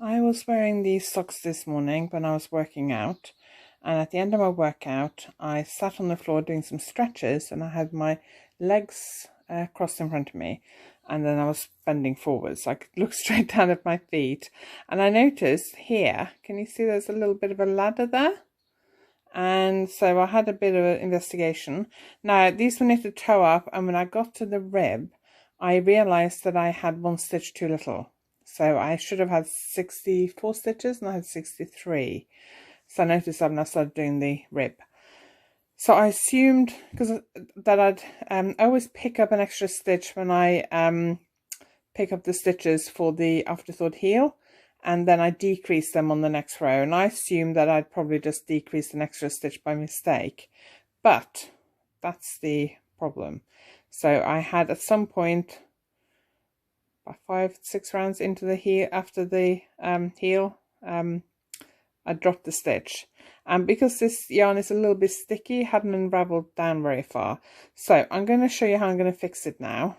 I was wearing these socks this morning when I was working out, and at the end of my workout I sat on the floor doing some stretches, and I had my legs crossed in front of me, and then I was bending forward so I could look straight down at my feet, and I noticed here, can you see there's a little bit of a ladder there? And so I had a bit of an investigation. Now these were knitted toe up, and when I got to the rib I realized that I had one stitch too little. So I should have had 64 stitches and I had 63. So I noticed that when I started doing the rib. So I assumed that I'd always pick up an extra stitch when I pick up the stitches for the afterthought heel, and then I decrease them on the next row. And I assumed that I'd probably just decreased an extra stitch by mistake. But that's the problem. So I had at some point, 5-6 rounds into the heel, after the heel, I dropped the stitch, and because this yarn is a little bit sticky, it hadn't unraveled down very far. So I'm going to show you how I'm going to fix it now.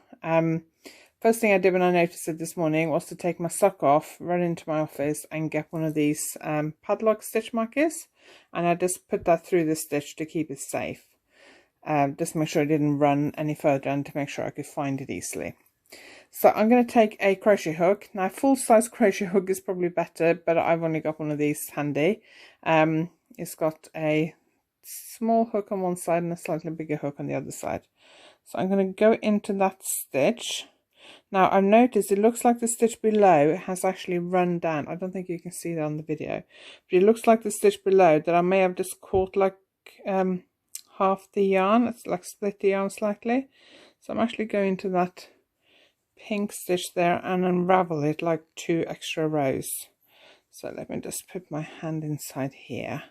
First thing I did when I noticed it this morning was to take my sock off, run into my office and get one of these padlock stitch markers, and I just put that through the stitch to keep it safe. Just make sure it didn't run any further and to make sure I could find it easily. So I'm going to take a crochet hook. Now full-size crochet hook is probably better, but I've only got one of these handy. It's got a small hook on one side and a slightly bigger hook on the other side. So I'm going to go into that stitch. Now I've noticed it looks like the stitch below has actually run down. I don't think you can see that on the video, but it looks like the stitch below that I may have just caught like half the yarn. It's like split the yarn slightly. So I'm actually going to that pink stitch there and unravel it like 2 extra rows. So let me just put my hand inside here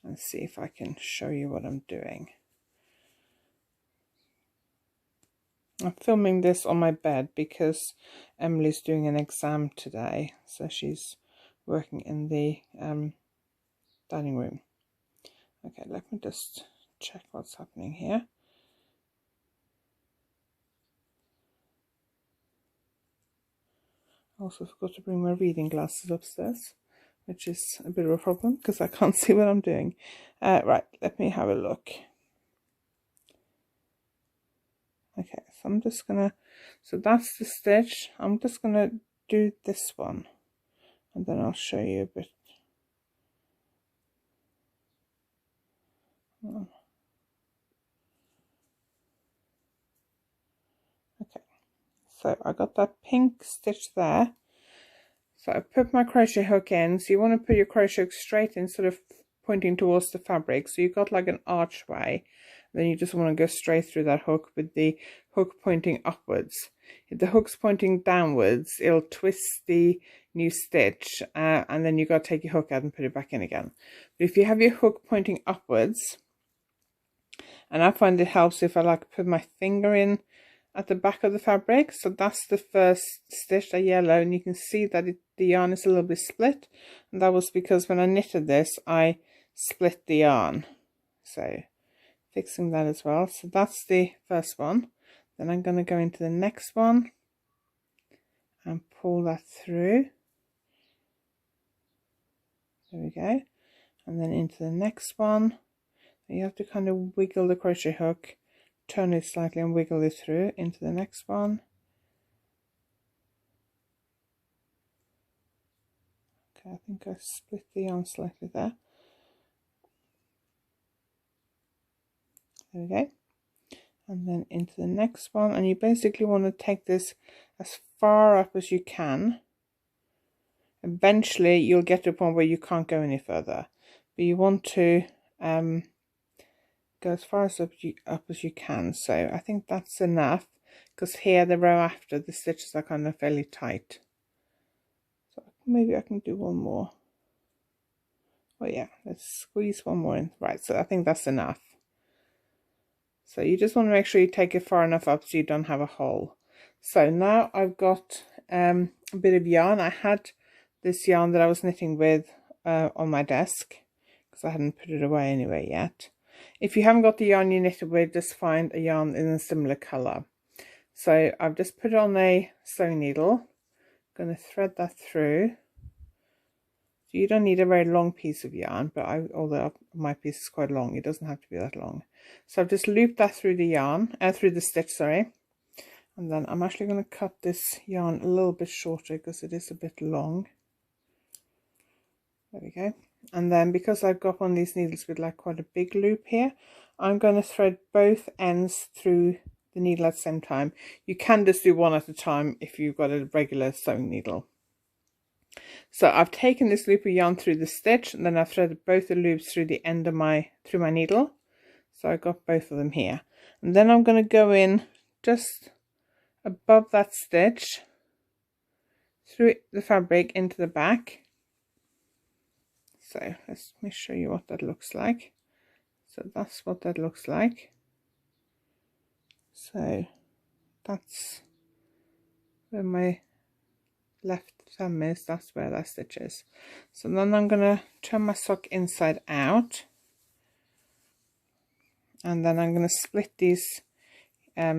and see if I can show you what I'm doing. I'm filming this on my bed because Emily's doing an exam today, so she's working in the dining room. Okay, let me just check what's happening here. I also forgot to bring my reading glasses upstairs, which is a bit of a problem because I can't see what I'm doing. Right, let me have a look. Okay, so I'm just gonna, so that's the stitch. I'm just gonna do this one and then I'll show you a bit. Okay, so I got that pink stitch there. So I put my crochet hook in. So you want to put your crochet hook straight in, sort of pointing towards the fabric. So you've got like an archway. Then you just want to go straight through that hook with the hook pointing upwards. If the hook's pointing downwards, it'll twist the new stitch, and then you've got to take your hook out and put it back in again. But if you have your hook pointing upwards, and I find it helps if I like put my finger in at the back of the fabric. So that's the first stitch, the yellow, and you can see that the yarn is a little bit split, and that was because when I knitted this I split the yarn. So fixing that as well. So that's the first one. Then I'm going to go into the next one and pull that through. There we go. And then into the next one. And you have to kind of wiggle the crochet hook, turn it slightly and wiggle it through into the next one. Okay, I think I split the yarn slightly there. There we go. And then into the next one, and you basically want to take this as far up as you can. Eventually you'll get to a point where you can't go any further, but you want to go as far as up as you can. So I think that's enough, because here the row after the stitches are kind of fairly tight. So maybe I can do one more. Oh yeah, let's squeeze one more in. Right, so I think that's enough. So you just want to make sure you take it far enough up so you don't have a hole. So now I've got a bit of yarn. I had this yarn that I was knitting with on my desk because I hadn't put it away anyway yet. If you haven't got the yarn you knitted with, just find a yarn in a similar colour. So I've just put it on a sewing needle. I'm going to thread that through. So you don't need a very long piece of yarn, but although my piece is quite long, it doesn't have to be that long. So I've just looped that through the yarn, through the stitch, sorry. And then I'm actually going to cut this yarn a little bit shorter because it is a bit long. There we go. And then because I've got one of these needles with like quite a big loop here, I'm going to thread both ends through the needle at the same time. You can just do one at a time if you've got a regular sewing needle. So I've taken this loop of yarn through the stitch, and then I've threaded both the loops through the end of my needle. So I've got both of them here. And then I'm going to go in just above that stitch through the fabric into the back. So let me show you what that looks like. So that's what that looks like. So that's where my left thumb is, that's where that stitch is. So then I'm going to turn my sock inside out, and then I'm going to split these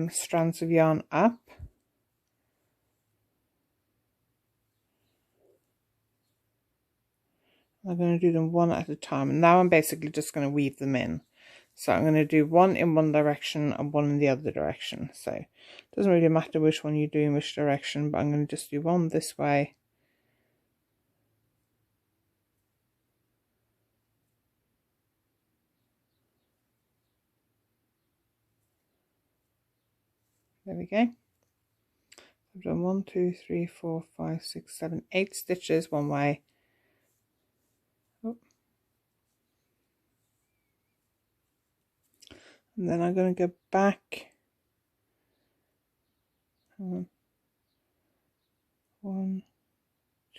strands of yarn up. I'm going to do them one at a time, and now I'm basically just going to weave them in. So I'm going to do one in one direction and one in the other direction. So it doesn't really matter which one you do in which direction, but I'm going to just do one this way. There we go. I've done 1, 2, 3, 4, 5, 6, 7, 8 stitches one way. Oh. And then I'm going to go back 1,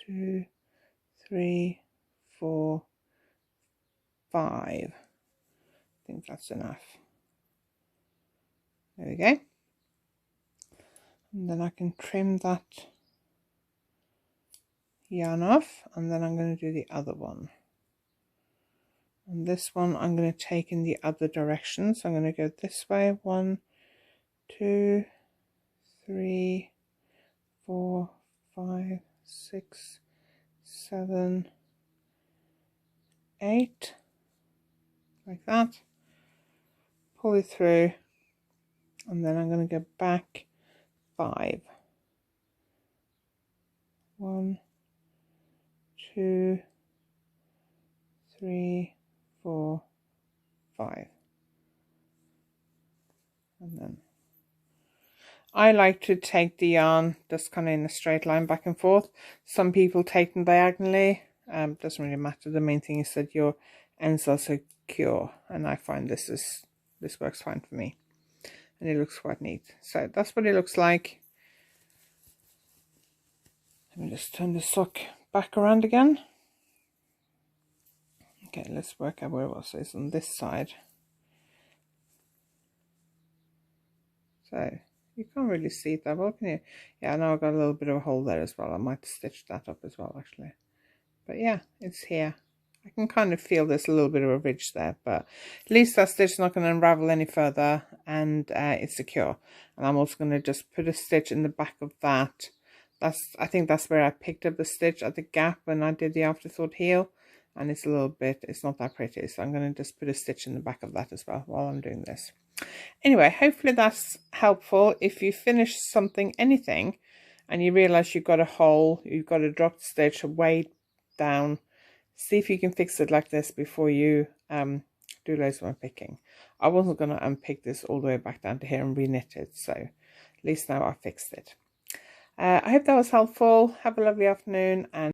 2, 3, 4, 5. I think that's enough. There we go. And then I can trim that yarn off, and then I'm going to do the other one. And this one I'm going to take in the other direction. So I'm going to go this way. 1, 2, 3, 4, 5, 6, 7, 8. Like that. Pull it through. And then I'm going to go back 5. 1, 2, 3, 4, 5. And then I like to take the yarn just kind of in a straight line back and forth. Some people take them diagonally. Doesn't really matter. The main thing is that your ends are secure, and I find this works fine for me, and it looks quite neat. So that's what it looks like. Let me just turn the sock back around again. Okay, let's work out where it was. So it's on this side. So you can't really see it that well, can you? Yeah, I know I've got a little bit of a hole there as well. I might stitch that up as well, actually. But yeah, it's here. I can kind of feel there's a little bit of a ridge there, but at least that stitch is not going to unravel any further, and it's secure. And I'm also going to just put a stitch in the back of that. I think that's where I picked up the stitch at the gap when I did the afterthought heel, and it's not that pretty, so I'm going to just put a stitch in the back of that as well while I'm doing this. Anyway, hopefully that's helpful. If you finish anything, and you realize you've got a hole, you've got a dropped stitch way down, see if you can fix it like this before you do loads of unpicking. I wasn't going to unpick this all the way back down to here and re-knit it, so at least now I fixed it. I hope that was helpful. Have a lovely afternoon, and